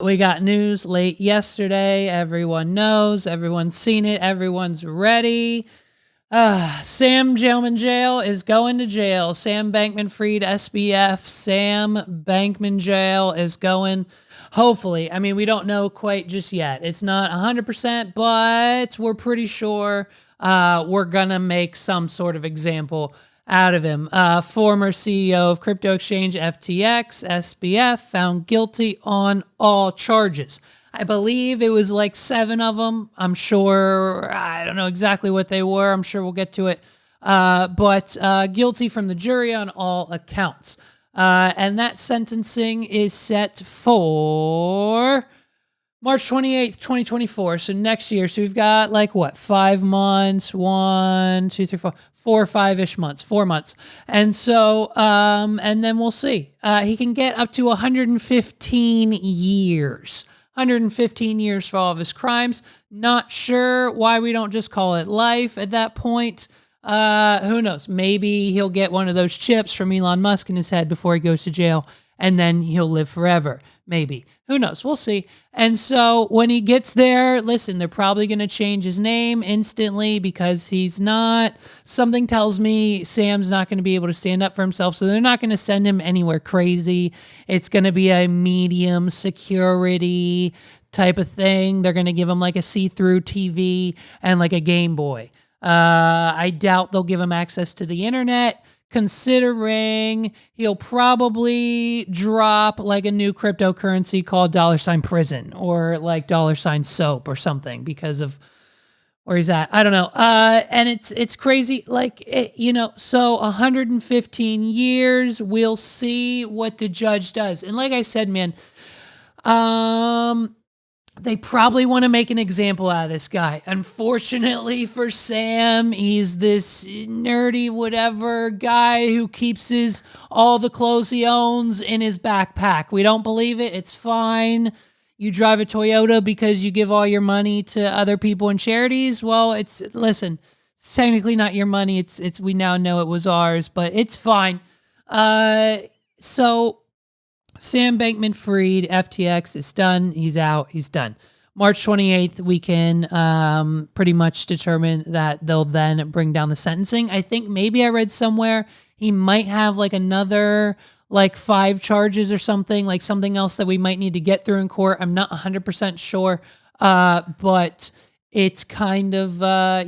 We got news late yesterday. Everyone knows, everyone's seen it, everyone's ready. Sam Jailman Jail is going to jail. Sam Bankman-Fried, SBF, Sam Bankman Jail is going, hopefully. I mean, we don't know quite just yet. It's not 100%, but we're pretty sure we're going to make some sort of example out of him. Former CEO of crypto exchange FTX, SBF, found guilty on all charges. I believe it was like 7 of them. I'm sure, I don't know exactly what they were. I'm sure we'll get to it. But guilty from the jury on all accounts. And that sentencing is set for March 28th, 2024. So next year. So we've got like what, 5 months, 1, 2, 3, 4, 4 or 5-ish months, 4 months. And so, and then we'll see. He can get up to 115 years. 115 years for all of his crimes. Not sure why we don't just call it life at that point. Who knows? Maybe he'll get one of those chips from Elon Musk in his head before he goes to jail, and then he'll live forever. Maybe. Who knows? We'll see. And so when he gets there, listen, they're probably going to change his name instantly because he's not, something tells me Sam's not going to be able to stand up for himself. So they're not going to send him anywhere crazy. It's going to be a medium security type of thing. They're going to give him like a see-through TV and like a Game Boy. I doubt they'll give him access to the internet, considering he'll probably drop like a new cryptocurrency called $prison or like $soap or something because of where he's at. I don't know. And it's crazy. Like, so 115 years, we'll see what the judge does. And like I said, man, they probably want to make an example out of this guy. Unfortunately for Sam, he's this nerdy whatever guy who keeps all the clothes he owns in his backpack. We don't believe it. It's fine. You drive a Toyota because you give all your money to other people and charities. Well, listen, it's technically not your money. It's we now know it was ours, but it's fine. So Sam Bankman-Fried, FTX, is done. He's out. He's done. March 28th, we can pretty much determine that they'll then bring down the sentencing. I think maybe I read somewhere he might have like another like 5 charges or something, like something else that we might need to get through in court. I'm not 100% sure, but it's kind of, a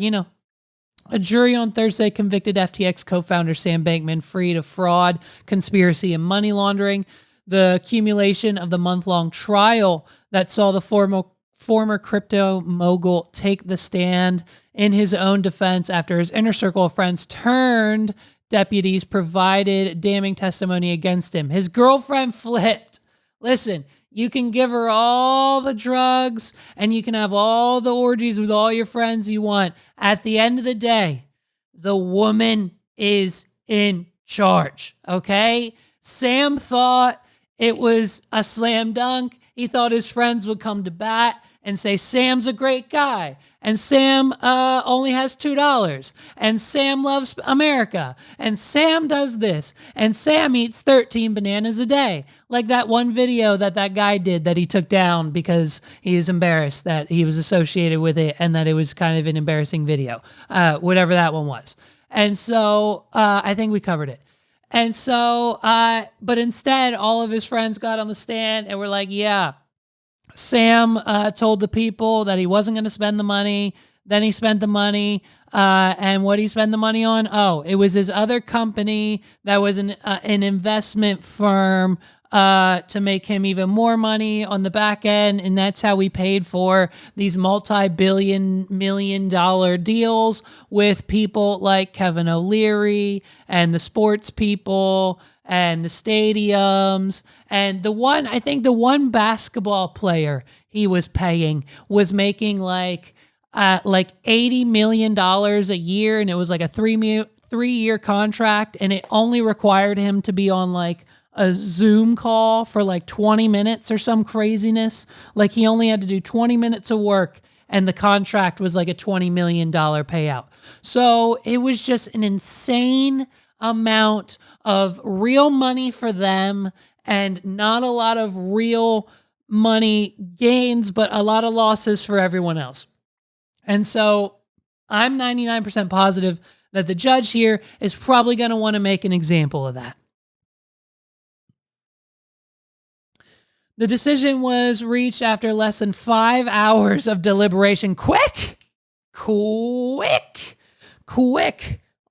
jury on Thursday convicted FTX co-founder Sam Bankman-Fried of fraud, conspiracy, and money laundering. The accumulation of the month-long trial that saw the former crypto mogul take the stand in his own defense after his inner circle of friends turned deputies provided damning testimony against him. His girlfriend flipped. Listen, you can give her all the drugs and you can have all the orgies with all your friends you want. At the end of the day, the woman is in charge, okay? Sam thought it was a slam dunk. He thought his friends would come to bat and say, Sam's a great guy. And Sam only has $2. And Sam loves America. And Sam does this. And Sam eats 13 bananas a day. Like that one video that guy did that he took down because he was embarrassed that he was associated with it and that it was kind of an embarrassing video. Whatever that one was. And so I think we covered it. And so, but instead, all of his friends got on the stand and were like, yeah, Sam told the people that he wasn't going to spend the money. Then he spent the money. And what did he spend the money on? Oh, it was his other company that was an investment firm to make him even more money on the back end. And that's how we paid for these multi-billion, million-dollar deals with people like Kevin O'Leary and the sports people and the stadiums. And I think the one basketball player he was paying was making like $80 million a year. And it was like a 3-year contract. And it only required him to be on like a Zoom call for like 20 minutes or some craziness. Like he only had to do 20 minutes of work and the contract was like a $20 million payout. So it was just an insane amount of real money for them and not a lot of real money gains, but a lot of losses for everyone else. And so I'm 99% positive that the judge here is probably going to want to make an example of that. The decision was reached after less than 5 hours of deliberation. Quick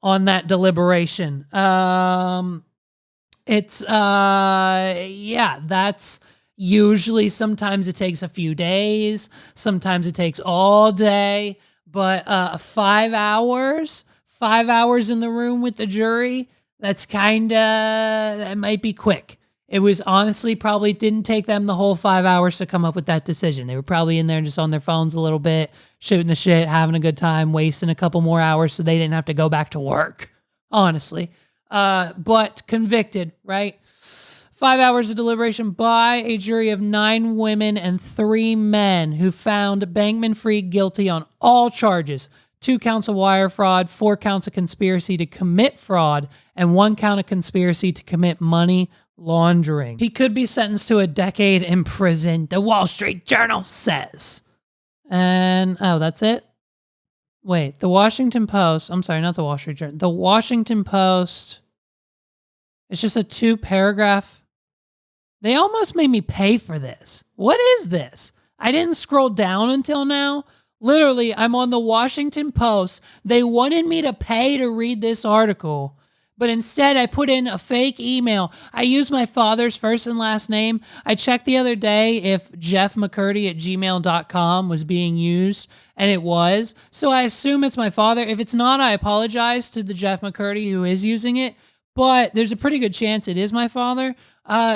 on that deliberation. That's usually, sometimes it takes a few days, sometimes it takes all day, but 5 hours in the room with the jury, that might be quick. It was honestly probably didn't take them the whole 5 hours to come up with that decision. They were probably in there just on their phones a little bit, shooting the shit, having a good time, wasting a couple more hours so they didn't have to go back to work, honestly. But convicted, right? 5 hours of deliberation by a jury of 9 women and 3 men who found Bankman-Fried guilty on all charges. 2 counts of wire fraud, 4 counts of conspiracy to commit fraud, and 1 count of conspiracy to commit money laundering. He could be sentenced to a decade in prison, the Wall Street Journal says. And, that's it? Wait, the Washington Post, I'm sorry, not the Wall Street Journal. The Washington Post, it's just a 2-paragraph. They almost made me pay for this. What is this? I didn't scroll down until now. Literally, I'm on the Washington Post. They wanted me to pay to read this article, but instead I put in a fake email. I used my father's first and last name. I checked the other day if jeffmccurdy@gmail.com was being used, and it was. So I assume it's my father. If it's not, I apologize to the Jeff McCurdy who is using it, but there's a pretty good chance it is my father.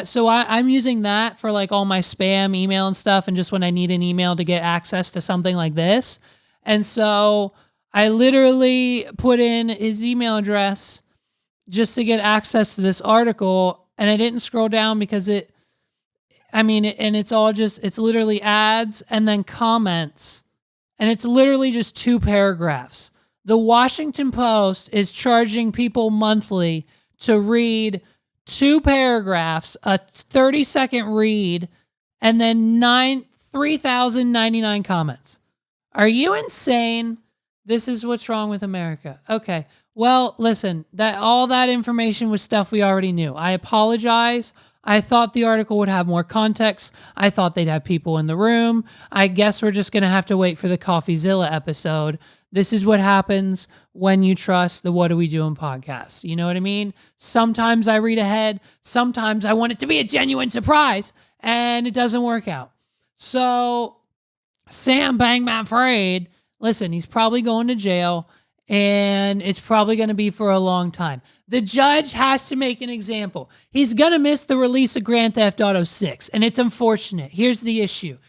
So I'm using that for like all my spam email and stuff, and just when I need an email to get access to something like this. And so I literally put in his email address just to get access to this article, and I didn't scroll down because it's literally ads and then comments, and it's literally just 2 paragraphs. The Washington Post is charging people monthly to read 2 paragraphs, a 30-second read, and then 3,099 comments. Are you insane? This is what's wrong with America. Okay. Well, listen, all that information was stuff we already knew. I apologize. I thought the article would have more context. I thought they'd have people in the room. I guess we're just going to have to wait for the CoffeeZilla episode. This is what happens when you trust the What Are We Doing podcast. You know what I mean? Sometimes I read ahead. Sometimes I want it to be a genuine surprise, and it doesn't work out. So Sam Bankman-Fried, listen, he's probably going to jail, and it's probably going to be for a long time. The judge has to make an example. He's going to miss the release of Grand Theft Auto 6, and it's unfortunate. Here's the issue.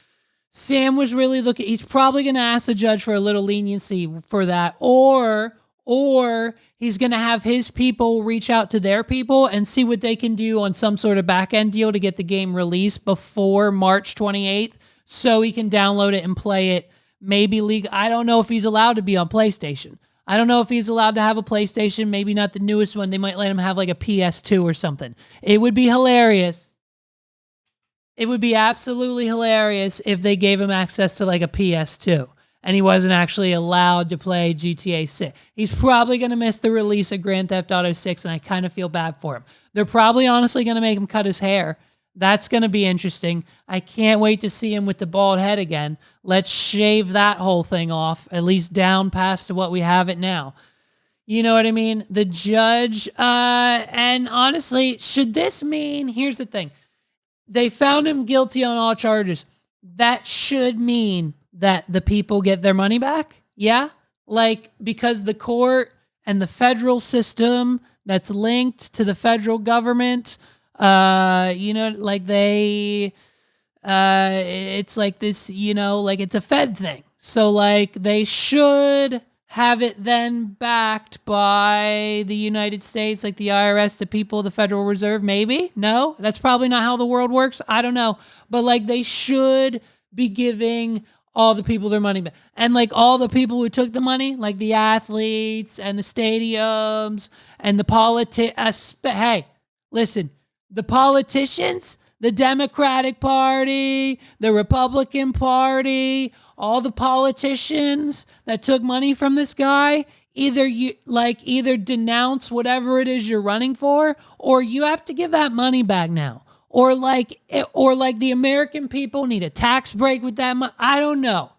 Sam was really looking, he's probably going to ask the judge for a little leniency for that, or he's going to have his people reach out to their people and see what they can do on some sort of back-end deal to get the game released before March 28th so he can download it and play it, maybe legal. I don't know if he's allowed to be on PlayStation. I don't know if he's allowed to have a PlayStation, maybe not the newest one. They might let him have like a PS2 or something. It would be hilarious. It would be absolutely hilarious if they gave him access to like a PS2 and he wasn't actually allowed to play GTA 6. He's probably going to miss the release of Grand Theft Auto 6, and I kind of feel bad for him. They're probably honestly going to make him cut his hair. That's going to be interesting. I can't wait to see him with the bald head again. Let's shave that whole thing off, at least down past to what we have it now. You know what I mean? The judge, and honestly, should this mean, here's the thing. They found him guilty on all charges. That should mean that the people get their money back. Yeah? Like, because the court and the federal system that's linked to the federal government, like it's like this, like it's a Fed thing. So like they should have it then backed by the United States, like the IRS, the people, the Federal Reserve, maybe? No, that's probably not how the world works. I don't know. But like they should be giving all the people their money back. And like all the people who took the money, like the athletes and the stadiums and the hey, listen, the politicians, the Democratic Party, the Republican Party, all the politicians that took money from this guy, either denounce whatever it is you're running for, or you have to give that money back now. Or the American people need a tax break with that money. I don't know.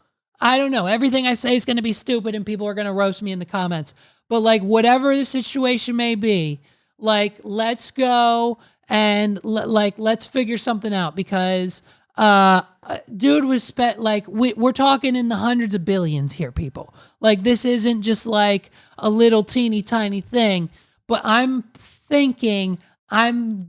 Everything I say is going to be stupid and people are going to roast me in the comments. But like whatever the situation may be, like let's go and let's figure something out, because dude was spent like we're talking in the hundreds of billions here, people. Like this isn't just like a little teeny tiny thing. But I'm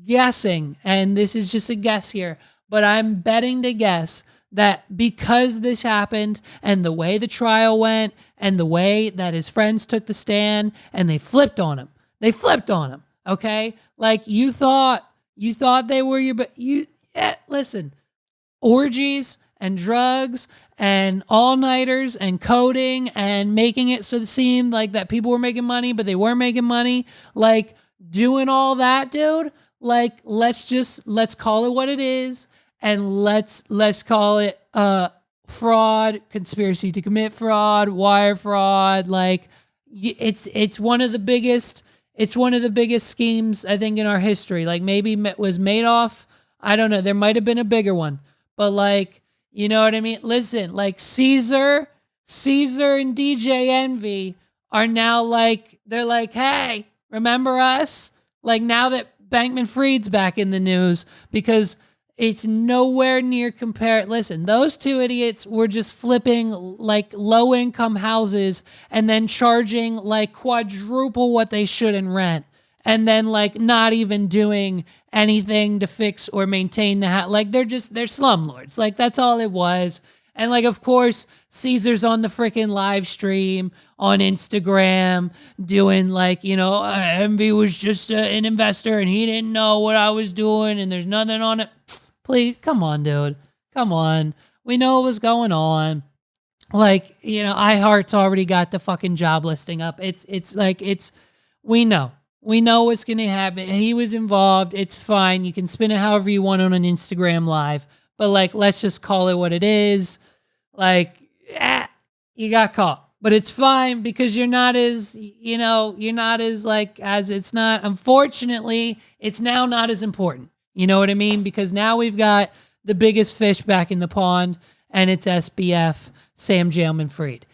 guessing, and this is just a guess here, but I'm betting to guess that because this happened and the way the trial went and the way that his friends took the stand and they flipped on him. Okay. Like you thought they were your, but listen, orgies and drugs and all-nighters and coding and making it so it seemed like that people were making money, but they weren't making money. Like doing all that, dude, like let's call it what it is. And let's call it fraud, conspiracy to commit fraud, wire fraud. Like it's one of the biggest schemes I think in our history. Like maybe it was Madoff. I don't know. There might have been a bigger one, but like, you know what I mean? Listen, like Caesar and DJ Envy are now like, they're like, hey, remember us? Like now that Bankman-Fried's back in the news, because it's nowhere near compared. Listen, those two idiots were just flipping like low income houses and then charging like quadruple what they should in rent. And then like not even doing anything to fix or maintain the house. Like they're slumlords. Like that's all it was. And like, of course, Caesar's on the freaking live stream on Instagram doing like, Envy was just an investor and he didn't know what I was doing and there's nothing on it. Please, come on, dude. Come on. We know what was going on. Like, iHeart's already got the fucking job listing up. We know what's going to happen. He was involved. It's fine. You can spin it however you want on an Instagram live. But like, let's just call it what it is. Like, you got caught. But it's fine because unfortunately, it's now not as important. You know what I mean? Because now we've got the biggest fish back in the pond, and it's SBF, Sam Bankman-Fried.